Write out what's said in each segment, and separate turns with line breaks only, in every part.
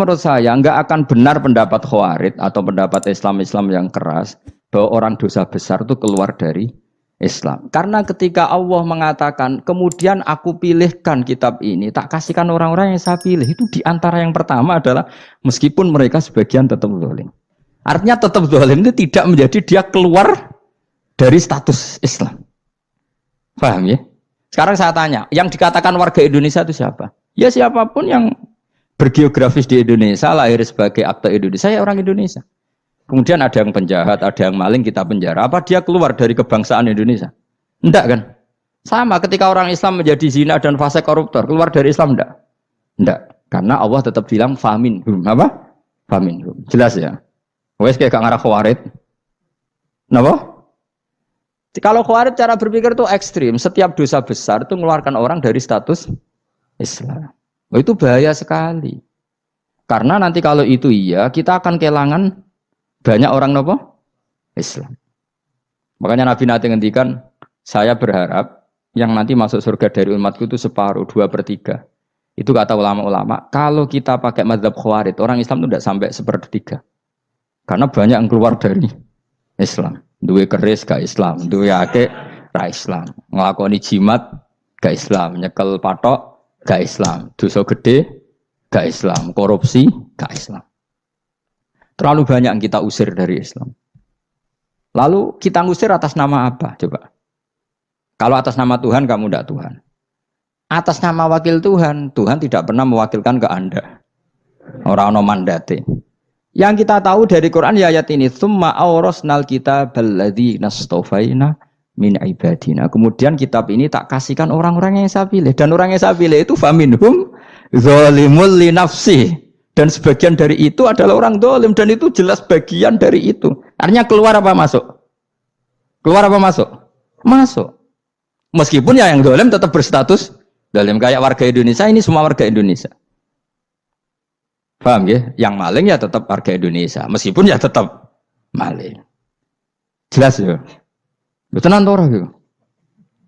menurut saya nggak akan benar pendapat Khawarij atau pendapat Islam yang keras bahwa orang dosa besar itu keluar dari Islam. Karena ketika Allah mengatakan, kemudian aku pilihkan kitab ini, tak kasihkan orang-orang yang saya pilih, itu diantara yang pertama adalah meskipun mereka sebagian tetap zalim. Artinya tetap zalim itu tidak menjadi dia keluar dari status Islam. Paham ya? Sekarang saya tanya, yang dikatakan warga Indonesia itu siapa? Ya siapapun yang bergeografis di Indonesia, lahir sebagai akte Indonesia, ya orang Indonesia. Kemudian ada yang penjahat, ada yang maling, kita penjara. Apa dia keluar dari kebangsaan Indonesia? Enggak kan? Sama ketika orang Islam menjadi zina dan fasik koruptor, keluar dari Islam enggak? Enggak. Karena Allah tetap bilang faminhum. Apa? Faminhum. Jelas ya? Wes kayak gak ngarah Khawarij. Kenapa? Kalau Khawarij cara berpikir itu ekstrim. Setiap dosa besar itu mengeluarkan orang dari status Islam. Oh, itu bahaya sekali. Karena nanti kalau itu iya, kita akan kehilangan banyak orang nopo Islam. Makanya Nabi nanti ngendikan, saya berharap yang nanti masuk surga dari umatku itu separuh, 2/3. Itu kata ulama-ulama. Kalau kita pakai mazhab Khawarij, orang Islam itu tidak sampai 1/3. Karena banyak yang keluar dari Islam. Duwe keris gak Islam, duwe akeh ra Islam, nglakoni jimat gak Islam, nyekel patok gak Islam, dosa gede gak Islam, korupsi gak Islam. Terlalu banyak yang kita usir dari Islam. Lalu kita ngusir atas nama apa? Coba. Kalau atas nama Tuhan, kamu tidak Tuhan. Atas nama wakil Tuhan, Tuhan tidak pernah mewakilkan ke Anda. Orang-orang mandate. Yang kita tahu dari Quran ya ayat ini, tsumma awrasnal kitabal ladzina astafaina min ibadina. Kemudian kitab ini tak kasihkan orang-orang yang saya pilih. Dan orang yang saya pilih itu faminhum zalimul li nafsihi. Dan sebagian dari itu adalah orang dolim. Dan itu jelas bagian dari itu. Artinya keluar apa masuk? Keluar apa masuk? Masuk. Meskipun ya yang dolim tetap berstatus dolim. Kayak warga Indonesia, ini semua warga Indonesia. Paham ya? Yang maling ya tetap warga Indonesia. Meskipun ya tetap maling. Jelas ya? Betul nanti gitu.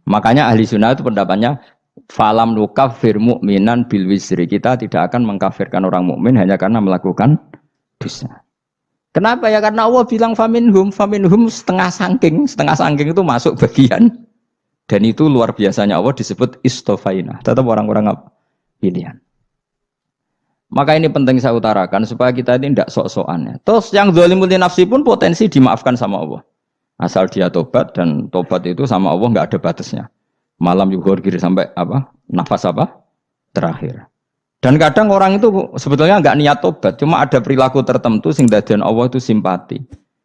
Makanya ahli sunnah itu pendapatnya falam nukafir mu'minan bil wisri. Kita tidak akan mengkafirkan orang mukmin hanya karena melakukan dosa. Kenapa ya? Karena Allah bilang faminhum setengah sangking itu masuk bagian. Dan itu luar biasanya Allah disebut istofaina. Tetap orang-orang pilihan. Maka ini penting saya utarakan supaya kita ini tidak sok-sokan ya. Terus yang zalimul li nafsi pun potensi dimaafkan sama Allah. Asal dia tobat, dan tobat itu sama Allah nggak ada batasnya. Malam yuhur kiri sampai apa? Nafas apa? Terakhir. Dan kadang orang itu sebetulnya nggak niat tobat, cuma ada perilaku tertentu sehingga dadian Allah itu simpati.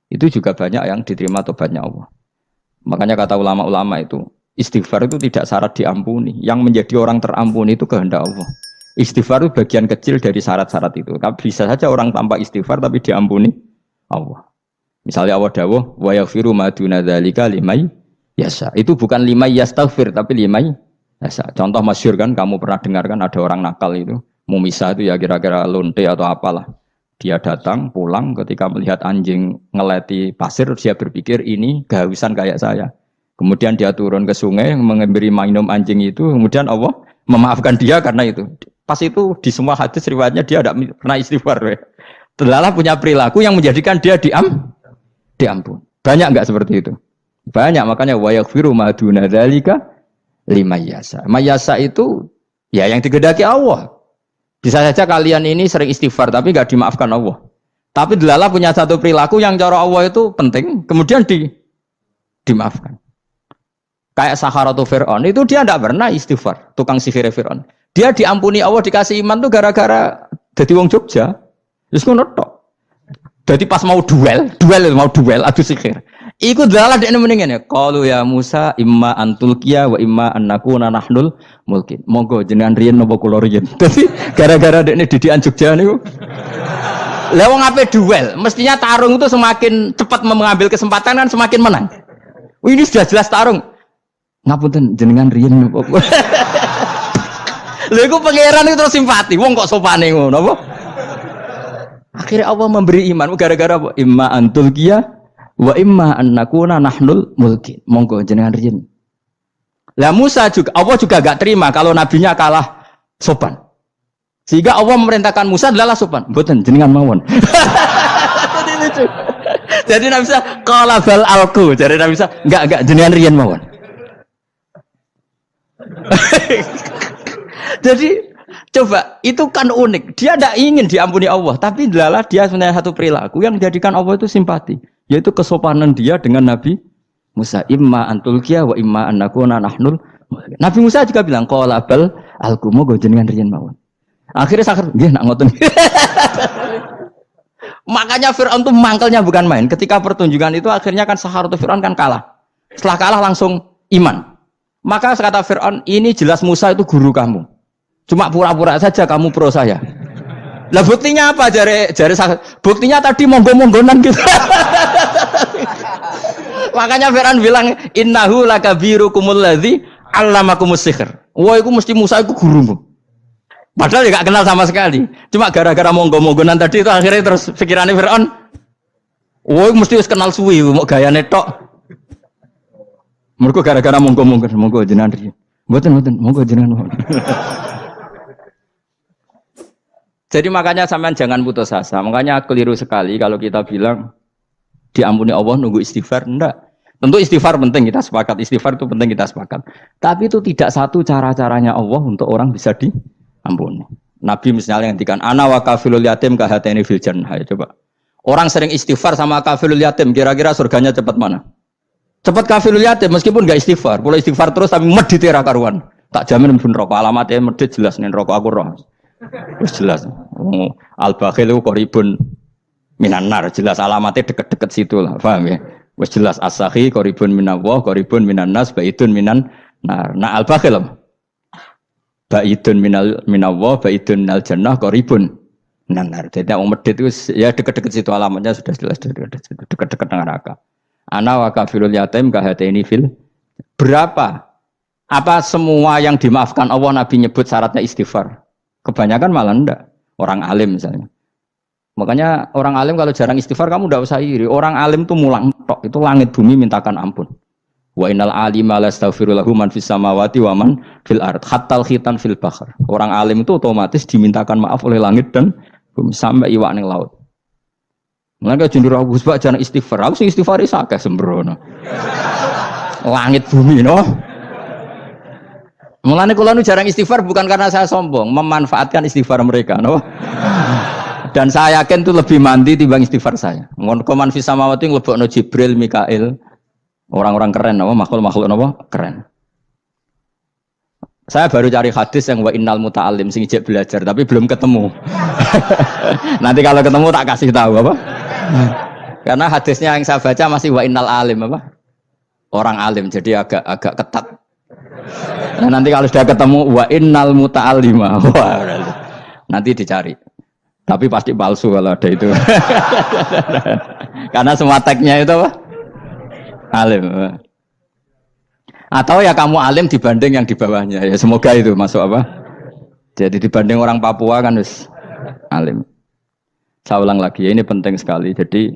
Itu juga banyak yang diterima tobatnya Allah. Makanya kata ulama-ulama itu, istighfar itu tidak syarat diampuni. Yang menjadi orang terampuni itu kehendak Allah. Istighfar itu bagian kecil dari syarat-syarat itu. Bisa saja orang tanpa istighfar tapi diampuni Allah. Misalnya Allah dawuh wa yaghfiru ma duna dzalika limay yasha. Itu bukan limay yastaghfir tapi limay yasha. Contoh masyhur kan, kamu pernah dengar kan, ada orang nakal itu, mumisa itu ya kira-kira lonte atau apalah. Dia datang pulang ketika melihat anjing ngeleti pasir, dia berpikir ini kehausan kayak saya. Kemudian dia turun ke sungai memberi minum anjing itu, kemudian Allah memaafkan dia karena itu. Pas itu di semua hadis riwayatnya dia tidak pernah istighfar. Terlalu punya perilaku yang menjadikan dia diampun. Banyak enggak seperti itu? Banyak, makanya wa yaghfiru ma duna dzalika liman yasha. Mayasa itu ya yang digedaki Allah. Bisa saja kalian ini sering istighfar tapi enggak dimaafkan Allah. Tapi delala punya satu perilaku yang cara Allah itu penting, kemudian dimaafkan. Kayak Sakharatu Fir'aun itu dia tidak pernah istighfar, tukang sihir Fir'aun. Dia diampuni Allah, dikasih iman tuh gara-gara jadi wong Jogja. Terus ngono tok. Jadi pas mau duel adu sihir. Iku dalah dekne mendingan ya. Qalu ya Musa imma antulqiya wa imma annakuna nahnul mulkin. Monggo jenengan riyen napa kula riyen. Dadi gara-gara dekne didikan Jogja niku. Lah wong ape duel, mestinya tarung itu semakin cepat mengambil kesempatan kan semakin menang. Ini sudah jelas tarung. Ngapunten jenengan riyen napa. Lha iku pangeran itu terus simpati. Wong kok sopane ngono apa? Akhirnya Allah memberi iman gara-gara apa? Imma antulqiya wa imma annakuna nahnul mulkin. Monggo jenengan riyen. Lah Musa juga Allah juga enggak terima kalau nabinya kalah sopan. Sehingga Allah memerintahkan Musa adalah sopan. Mboten jenengan mawon. Jadi lucu. Jadi Nabi Musa qala bal alqu. Jadi Nabi Musa enggak jenengan riyen mawon. Jadi coba itu kan unik. Dia tidak ingin diampuni Allah, tapi adalah dia sebenarnya satu perilaku yang menjadikan Allah itu simpati, yaitu kesopanan dia dengan Nabi Musa. Imma antulkiya wa imma annakuna nahnul. Nabi Musa juga bilang qala bal alqu moga jenengan riyen mawon. Akhirnya sakit, nggih nak ngoten. Makanya Fir'aun itu mangkelnya bukan main. Ketika pertunjukan itu akhirnya kan Saharatu Fir'aun kan kalah. Setelah kalah langsung iman. Maka kata Fir'aun, ini jelas Musa itu guru kamu. Cuma pura-pura saja kamu pro saya. Lah buktinya apa? Jare buktinya tadi monggo-monggonan gitu. Makanya Fir'aun bilang, innahu lakabirukumul ladzi 'allamakumus sihr. Wah, itu mesti Musa itu gurumu. Padahal ya gak kenal sama sekali. Cuma gara-gara monggo-monggonan tadi itu akhirnya terus pikirannya Fir'aun. Woi mesti harus kenal suwi, mau gaya netok. Mereka gara-gara monggo jenengan riyen. Mboten monggo jenengan. Jadi makanya sampean jangan putus asa. Makanya keliru sekali kalau kita bilang diampuni Allah nunggu istighfar. Enggak. Tentu istighfar penting, kita sepakat. Istighfar itu penting, kita sepakat. Tapi itu tidak satu cara-caranya Allah untuk orang bisa diampuni. Nabi misalnya ngendikan ana wa kafilul yatim kahateni fil jannah. Coba. Orang sering istighfar sama kafilul yatim, kira-kira surganya cepat mana? Cepat kafilul yatim meskipun enggak istighfar. Boleh istighfar terus tapi medit ra karuan. Tak jamin mlebu neraka. Alamatnya medit jelas ning neraka aku roh. Wis jelas. Al-bakhilu qaribun minan nar, jelas alamatnya deket-deket situ lah. Paham ya? Wis jelas as-sakhi qaribun minallah, qaribun minan nas, baidun minan nar. Nah al-bakhil baidun minallah, baidun minal jannah, qaribun minan nar. Jadi wong medit itu ya deket-deket situ alamatnya sudah jelas deket-deket dengan neraka. Ana wa kafirul yatim kahataini fil. Berapa? Apa semua yang dimaafkan Allah Nabi nyebut syaratnya istighfar? Kebanyakan malah enggak. Orang alim misalnya. Makanya orang alim kalau jarang istighfar kamu enggak usah iri. Orang alim tuh mulang tok, itu langit bumi mintakan ampun. Wa innal alima lastaghfiru lahu man fis samawati wa man fil ard hatta khitan fil bahr. Orang alim itu otomatis dimintakan maaf oleh langit dan bumi sampai iwak ning laut. Mulane jendur Gus Pak jarang istighfar. Aku sing istighfar is akeh sembrono. Langit bumi no. Mulane kula nu jarang istighfar bukan karena saya sombong, memanfaatkan istighfar mereka, no. Dan saya yakin itu lebih mandi timbang istighfar saya. Mon koman fi samawati nglebokno Jibril, Mikail. Orang-orang keren apa makhluk-makhluk apa keren. Saya baru cari hadis yang wa innal muta'allim sing ijek belajar tapi belum ketemu. Nanti kalau ketemu tak kasih tahu apa? Karena hadisnya yang saya baca masih wa innal alim apa? Orang alim jadi agak ketat. Nah, nanti kalau sudah ketemu wa innal muta'allima. Nanti dicari. Tapi pasti palsu kalau ada itu. Karena semua tagnya itu apa? Alim. Atau ya kamu alim dibanding yang di bawahnya. Ya semoga itu masuk apa? Jadi dibanding orang Papua kan harus alim. Saya ulang lagi ya, ini penting sekali. Jadi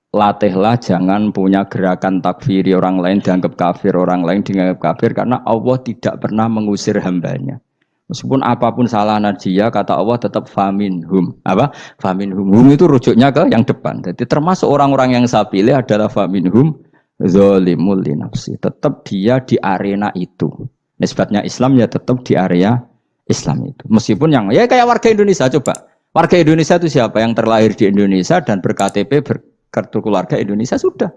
latihlah jangan punya gerakan takfiri orang lain dianggap kafir, orang lain dianggap kafir karena Allah tidak pernah mengusir hambanya. Meskipun apapun salah dia, kata Allah tetap faminhum. Apa? Faminhum. Hum itu rujuknya ke yang depan. Jadi termasuk orang-orang yang saya pilih adalah faminhum zalimul li nafsi. Tetap dia di arena itu. Nisbatnya Islam ya tetap di area Islam itu. Meskipun yang ya kayak warga Indonesia coba. Warga Indonesia itu siapa? Yang terlahir di Indonesia dan berKTP kartu keluarga Indonesia sudah.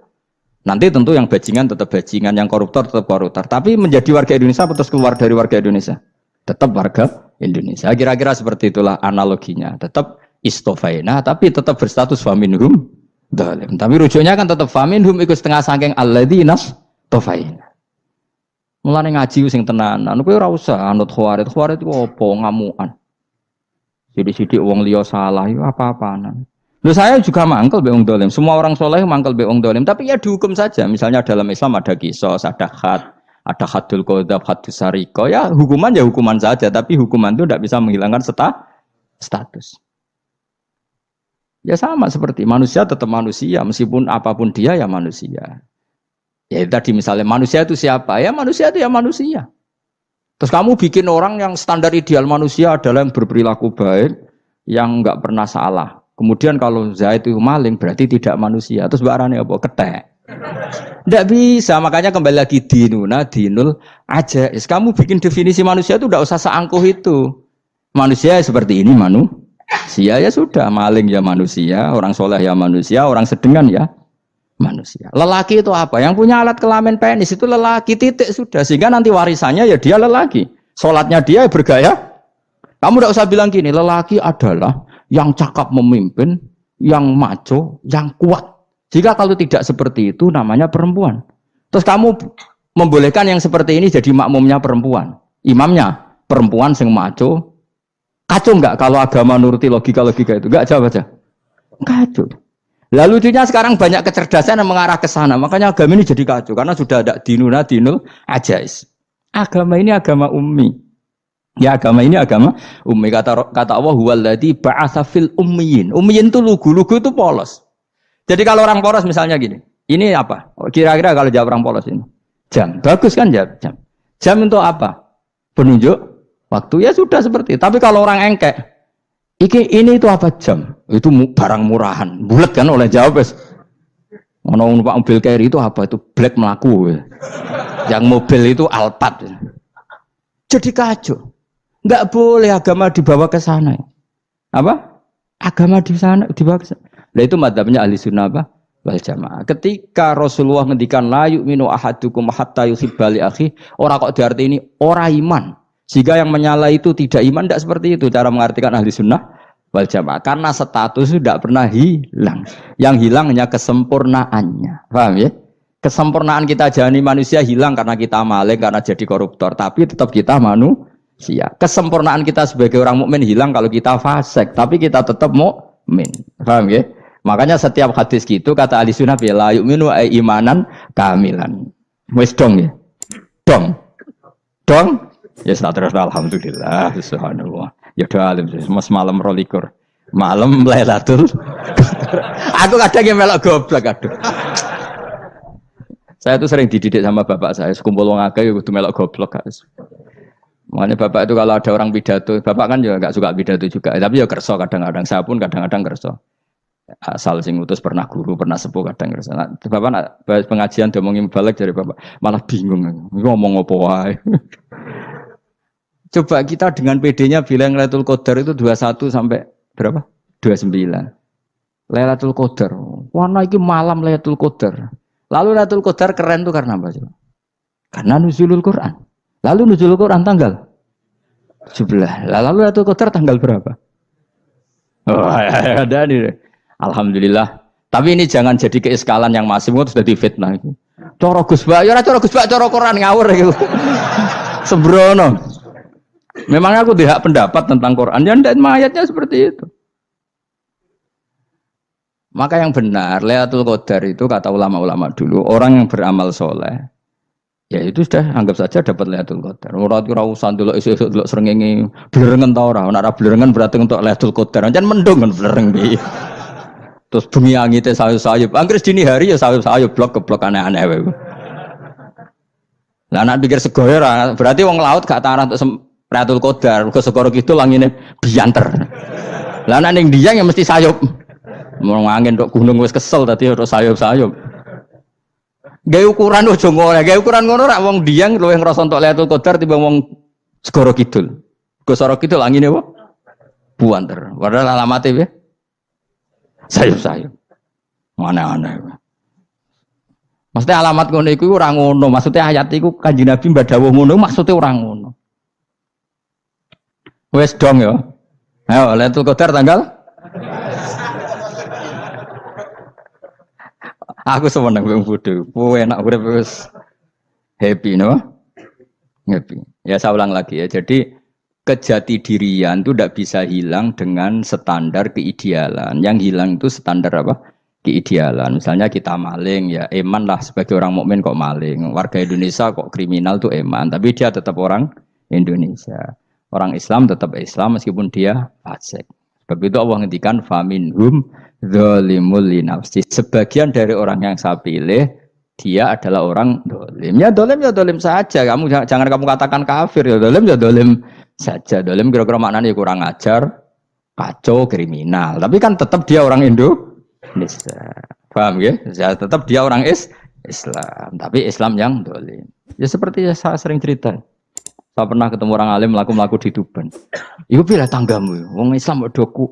Nanti tentu yang bajingan tetap bajingan, yang koruptor tetap koruptor. Tapi menjadi warga Indonesia atau keluar dari warga Indonesia? Tetap warga Indonesia. Kira-kira seperti itulah analoginya. Tetap istofaina, tapi tetap berstatus faminhum dalim. Tapi rujuknya kan tetap faminhum ikut setengah sangking alladzina tofaina. Mulane ngaji sing tenanan. Kowe ora usah anut khawarit. Khawarit itu apa? Ngamukan. Sidik-sidik wong liya salah itu apa-apaan. Loh saya juga mangkel be wong dolim. Semua orang soleh mangkel be wong dolim. Tapi ya dihukum saja. Misalnya dalam Islam ada kisos, ada ada hadul qadzaf, hadus sariko. Ya hukuman saja. Tapi hukuman itu tidak bisa menghilangkan status. Ya sama seperti manusia tetap manusia. Meskipun apapun dia ya manusia. Ya tadi misalnya manusia itu siapa? Ya manusia itu ya manusia. Terus kamu bikin orang yang standar ideal manusia adalah yang berperilaku baik, yang enggak pernah salah. Kemudian kalau Zaid itu maling berarti tidak manusia. Terus barane apa? Ketek. Tidak bisa, makanya kembali lagi dinul aja. Kamu bikin definisi manusia itu tidak usah seangkuh itu. Manusia seperti ini manusia ya sudah, maling ya manusia, orang soleh ya manusia, orang sedengan ya manusia. Lelaki itu apa? Yang punya alat kelamin penis itu lelaki, titik sudah. Sehingga nanti warisannya ya dia lelaki. Sholatnya dia bergaya. Kamu tidak usah bilang gini, lelaki adalah yang cakap memimpin, yang maco, yang kuat. Jika kalau tidak seperti itu namanya perempuan. Terus kamu membolehkan yang seperti ini jadi makmumnya perempuan. Imamnya perempuan sing maco. Kacau enggak kalau agama nuruti logika-logika itu? Enggak, jawab aja. Kacau. Lalu lucunya sekarang banyak kecerdasan yang mengarah ke sana. Makanya agama ini jadi kacau. Karena sudah ada dinul ajais. Agama ini agama ummi. Ya agama ini agama ummi. Kata Allah, huwaladzi ba'atsa fil ummiyin. Ummiyin itu lugu itu polos. Jadi kalau orang polos misalnya gini. Ini apa? Kira-kira kalau jawab orang polos ini. Jam. Bagus kan jam? Jam untuk apa? Penunjuk waktu, ya sudah seperti itu. Tapi kalau orang engkek, ini itu apa jam? Itu barang murahan. Bulat kan oleh jawab. Ono numpak mobil carry itu apa? Itu black melaku. Yang mobil itu Alphard. Jadi kacau. Enggak boleh agama dibawa ke sana. Apa? Agama di sana dibawa ke sana. Nah itu madzhabnya ahli sunnah apa? Wal jamaah. Ketika Rasulullah ngendikan la yu'minu ahadukum hatta yuhibba li akhi, ora kok diarti ini ora iman. Jika yang menyala itu tidak iman, tidak seperti itu cara mengartikan ahli sunnah wal jamaah. Karena status itu tidak pernah hilang. Yang hilang hanya kesempurnaannya. Paham ya? Kesempurnaan kita jalani manusia hilang karena kita maling, karena jadi koruptor. Tapi tetap kita manusia. Kesempurnaan kita sebagai orang mukmin hilang kalau kita fasik. Tapi kita tetap mukmin. Paham ya? Makanya setiap hadis gitu kata ahli sunnah la yu'minu imanan kamilan. Wis dong ya? Dong? Ya terus alhamdulillah subhanallah. Ya udah alim mas malam rolikur. Malam Lailatul. Aku kadang yang melok goblok aduh. Saya tuh sering dididik sama bapak saya, sekumpul wong akeh ya kudu melok goblok guys. Makanya bapak itu kalau ada orang pidato, bapak kan juga enggak suka pidato juga, tapi ya kerso kadang-kadang, saya pun kadang-kadang kerso. Asal sing utus pernah guru, pernah sepuh kadang kerso. Nah, bapak nak pengajian diomongin balik dari bapak, malah bingung. Ngomong apa wae. Coba kita dengan PD-nya bilang Lailatul Qadar itu 21 sampai berapa? 29. Lailatul Qadar. Warna iki malam Lailatul Qadar. Lalu Lailatul Qadar keren tuh karena apa? Karena nuzulul Quran. Lalu nuzulul Quran tanggal 17. Lalu Lailatul Qadar tanggal berapa? Oh, ada nih. Alhamdulillah. Tapi ini jangan jadi keiskalan yang masih itu sudah difitnah. Coro Gus Bak, ya coro Gus Bak, coro Quran ngawur gitu. Sembrono. Memang aku tidak pendapat tentang Quran, dan ayatnya seperti itu. Maka yang benar, Lailatul Qadar itu kata ulama-ulama dulu, orang yang beramal soleh, ya itu sudah anggap saja dapat Lailatul Qadar. Orang itu rawusan dulu, isu-isu dulu serengengi, blerengan tau orang, nara blerengan berarti untuk Lailatul Qadar, jangan mendung kan blereng bi. Terus bumi angitnya sayup-sayup, Anggris dini hari ya sayup-sayup, blok ke blok aneh-aneh. Lah nak pikir segoyo berarti wong laut gak tarah untuk Lailatul Qadar, ke segoro gitu langine bianter. Lah nek ning Dieng ya mesti sayup. Mau angin tok gunung wis kesel tadi ora sayup-sayup. Gawe ukuran ojo ngono, gawe ukuran ngono rak wong Dieng luwih ngrasa entuk Lailatul Qadar timbang wong segoro kidul. Ke segoro kidul angine apa? Buanter. Padahal alamate piye? Sayup-sayup. Aneh-aneh. Maksudnya alamat ngono iku ora ngono, maksudnya ayat iku Kanjeng Nabi mbadhawuh ngono, maksudnya ora ngono. Wes dong ya. Ayo Lailatul Qadar tanggal. Aku seneng wong bodho. Enak urip wis happy no? Happy. Ya saya ulang lagi ya. Jadi kejati dirian itu tidak bisa hilang dengan standar keidealan. Yang hilang itu standar apa? Keidealan. Misalnya kita maling ya eman lah sebagai orang mukmin kok maling. Warga Indonesia kok kriminal tuh eman, tapi dia tetap orang Indonesia. Orang Islam tetap Islam meskipun dia fasik. Sebab itu Allah ngendikan faminhum zalimul li nafsi. Sebagian dari orang yang saya pilih dia adalah orang dolim. Ya dolim saja. Jangan kamu katakan kafir ya dolim saja. Dolim kira-kira maknanya kurang ajar, kacau, kriminal. Tapi kan tetap dia orang Indonesia. Paham ya? Ya tetap dia orang Islam. Tapi Islam yang dolim. Ya seperti saya sering cerita. Saya pernah ketemu orang alim melaku di Tuban. Iku pilih tanggamu. Wong Islam kok doku.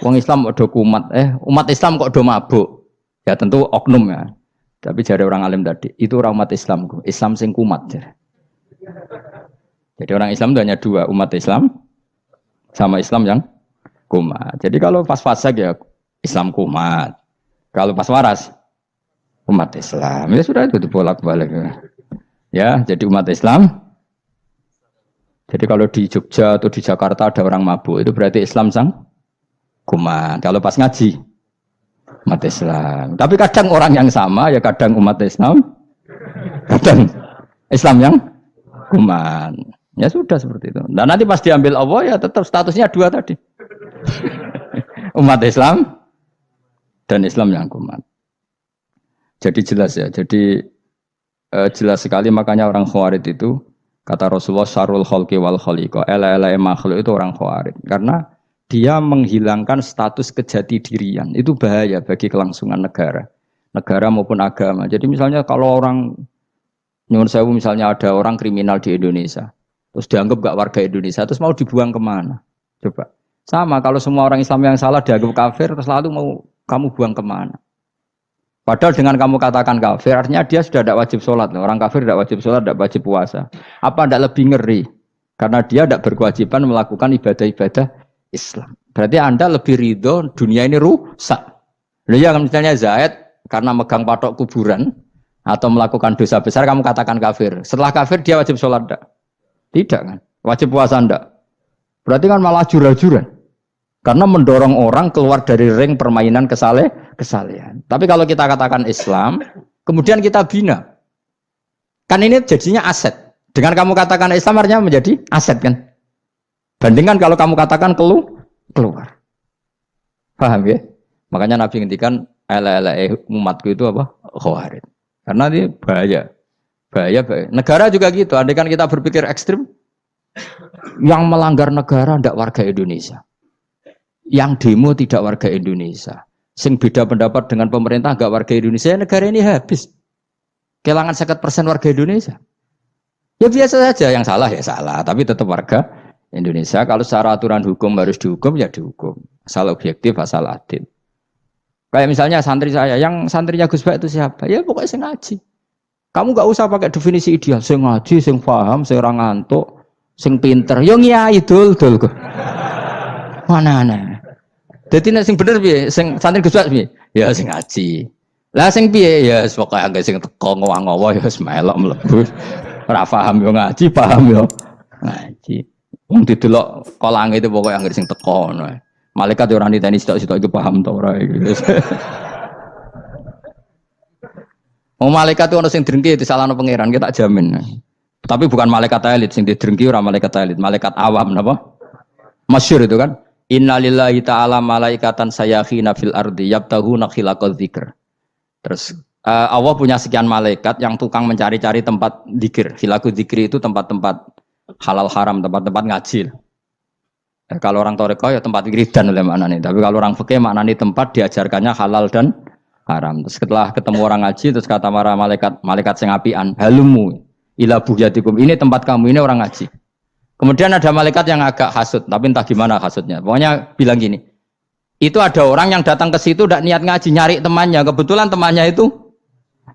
Wong Islam kok do kumat. Umat Islam kok do mabuk. Ya tentu oknum ya. Tapi jari orang alim tadi, itu orang umat Islamku. Islam sing kumat. Jadi orang Islam itu hanya dua, umat Islam sama Islam yang kumat. Jadi kalau pas fasik ya Islam kumat. Kalau pas waras umat Islam. Ya sudah itu dibolak-balik. Ya, jadi umat Islam. Jadi kalau di Jogja atau di Jakarta ada orang mabuk, itu berarti Islam sang kumat. Kalau pas ngaji umat Islam. Tapi kadang orang yang sama ya kadang umat Islam, kadang Islam yang kuman. Ya sudah seperti itu. Dan nanti pas diambil Allah ya tetap statusnya dua tadi. Umat Islam dan Islam yang kuman. Jadi jelas ya. Jadi jelas sekali makanya orang Khawarij itu kata Rasulullah syarrul khalqi wal khaliqa. Ela makhluk itu orang Khawarij. Karena dia menghilangkan status kejati dirian. Itu bahaya bagi kelangsungan negara maupun agama. Jadi misalnya kalau orang nyuwun sewu misalnya ada orang kriminal di Indonesia, terus dianggap gak warga Indonesia, terus mau dibuang kemana? Coba. Sama kalau semua orang Islam yang salah dianggap kafir, terus lalu mau kamu buang kemana? Padahal dengan kamu katakan kafir, artinya dia sudah tidak wajib sholat. Orang kafir tidak wajib sholat, tidak wajib puasa. Apa tidak lebih ngeri? Karena dia tidak berkewajiban melakukan ibadah-ibadah Islam. Berarti Anda lebih ridho dunia ini rusak. Lalu ya misalnya Zaid karena megang patok kuburan atau melakukan dosa besar kamu katakan kafir. Setelah kafir dia wajib sholat enggak? Tidak kan? Wajib puasa enggak? Berarti kan malah jura-juran. Karena mendorong orang keluar dari ring permainan kesalehan. Tapi kalau kita katakan Islam, kemudian kita bina. Kan ini jadinya aset. Dengan kamu katakan Islam artinya menjadi aset kan? Bandingkan kalau kamu katakan keluar. Paham ya? Makanya Nabi ngendikan umatku itu apa? Khawarij. Karena ini bahaya. Bahaya. Negara juga gitu. Andai kan kita berpikir ekstrim, yang melanggar negara tidak warga Indonesia. Yang demo tidak warga Indonesia. Sing beda pendapat dengan pemerintah enggak warga Indonesia, negara ini habis. Kehilangan 50% warga Indonesia. Ya biasa saja, yang salah ya salah, tapi tetap warga Indonesia. Kalau secara aturan hukum harus dihukum ya dihukum. Asal objektif, asal adil. Kayak misalnya santri saya, yang santrinya Gus Bak itu siapa? Ya pokoknya sing ngaji. Kamu gak usah pakai definisi ideal. Sing ngaji, sing paham, sing ora ngantuk, sing pinter. Yo ngiyai dul kok. Mana. Dadi nek sing bener piye? Sing santri Gus Bak piye? Ya sing ngaji. Lah sing piye? Ya pokoke angge sing teko ngowah-ngowah ya wis melok mlebu. Ora paham yo ngaji, paham yo ngaji. Wong didelok kolange itu pokoke anggere sing teko ngono. Malaikat yo ora niteni sitok-sitok iku paham ta ora iki. Wong malaikat itu ono sing drengki disalahno pangeran, kita jamin. Tapi bukan malaikat elit sing didrengki ora malaikat elit, malaikat awam napa? Masyhur itu kan. Innalillahi ta'ala malaikatan sayakhina fil ardi yabtahuna khilaqal dzikr. Terus Allah punya sekian malaikat yang tukang mencari-cari tempat dzikir. Khilaqul dzikri itu tempat-tempat halal haram, tempat-tempat ngaji. Kalau orang toreko ya tempat wiridan oleh maknanya. Tapi kalau orang fikih maknanya tempat diajarkannya halal dan haram. Terus setelah ketemu orang ngaji, terus kata para malaikat sing apian, halumu ila buhyatikum. Ini tempat kamu, ini orang ngaji. Kemudian ada malaikat yang agak hasud, tapi entah gimana hasudnya. Pokoknya bilang gini, itu ada orang yang datang ke situ tidak niat ngaji, nyari temannya. Kebetulan temannya itu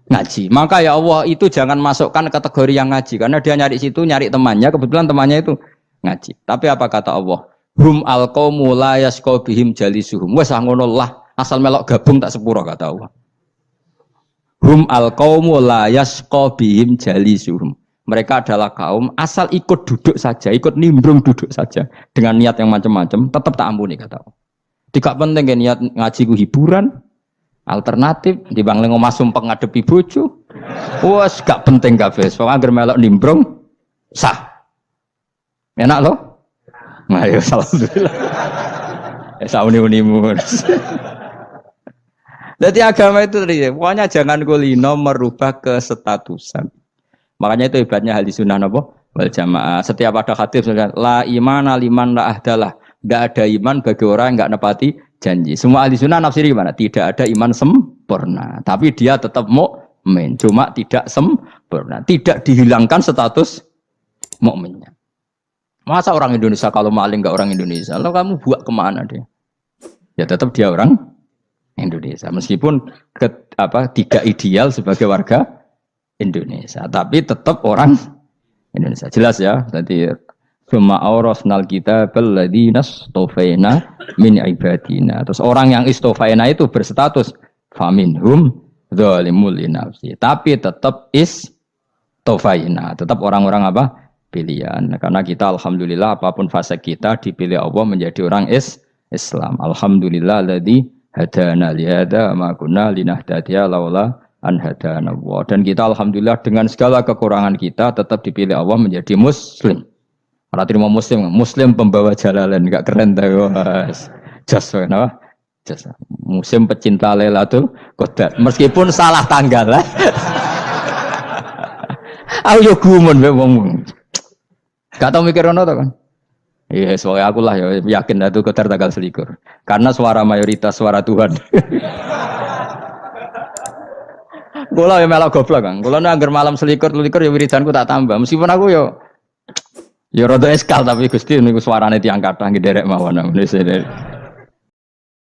ngaji. Maka ya Allah itu jangan masukkan kategori yang ngaji, karena dia nyari situ, nyari temannya. Kebetulan temannya itu ngaji. Tapi apa kata Allah? Hum alqaumu la yasqa bihim jalisuhum. Wes ngono lah, asal melok gabung tak sepuro kata Allah. Hum alqaumu la yasqa bihim jalisuhum. Mereka adalah kaum asal ikut duduk saja, ikut nimbrung duduk saja dengan niat yang macam-macam, tetap tak ampuni kata Allah. Tidak penting kan niat ngaji ku hiburan, alternatif dibang lengo masumpeng ngadepi bojo. Wes gak penting kabeh. Pokoke anggere melok nimbrung sah. Enak loh? Nah, ya alhamdulillah. Ya sauni-unimu. Jadi agama itu tadi, pokoknya jangan kulino merubah kestatusan. Makanya itu hebatnya ahli sunnah napa wal jamaah. Setiap ada hadis misalkan la imana liman la ahdalah. Enggak ada iman bagi orang yang enggak nepati janji. Semua ahli sunnah nafsiri gimana? Tidak ada iman sempurna, tapi dia tetap mukmin, cuma tidak sempurna. Tidak dihilangkan status mukminnya. Masa orang Indonesia kalau maling enggak orang Indonesia? Lalu kamu buat kemana dia? Ya tetap dia orang Indonesia. Meskipun tidak ideal sebagai warga Indonesia, tapi tetap orang Indonesia. Jelas ya. Nanti summa aurasnal kitabal ladzina istofaina min ibadina. Terus orang yang istofaina itu berstatus faminhum zalimul linafsi. Tapi tetap istofaina, tetap orang-orang apa? Pilihan. Karena kita alhamdulillah apapun fase kita dipilih Allah menjadi orang Islam. Alhamdulillah alladzi hadana li hadza ma kunna linahtadiya laula an hadana Allah. Dan kita alhamdulillah dengan segala kekurangan kita tetap dipilih Allah menjadi muslim. Ora terima muslim pembawa jalalan, enggak keren ta Mas. Jas napa? Jas. Muslim pecinta Lailatul Qadar. Meskipun salah tanggal. Aku yo gumun mbek wong. Gak tau mikir ngono to kan. Iya, soalnya aku lah ya yakin itu Qadar tanggal 21. Karena suara mayoritas suara Tuhan. Kula ya melok goblok kan. Kula nek anggar malam 21 ya wiridanku tak tambah. Meskipun aku ya rada eskal tapi Gusti niku suarane tiyang kathah nggih derek mawon.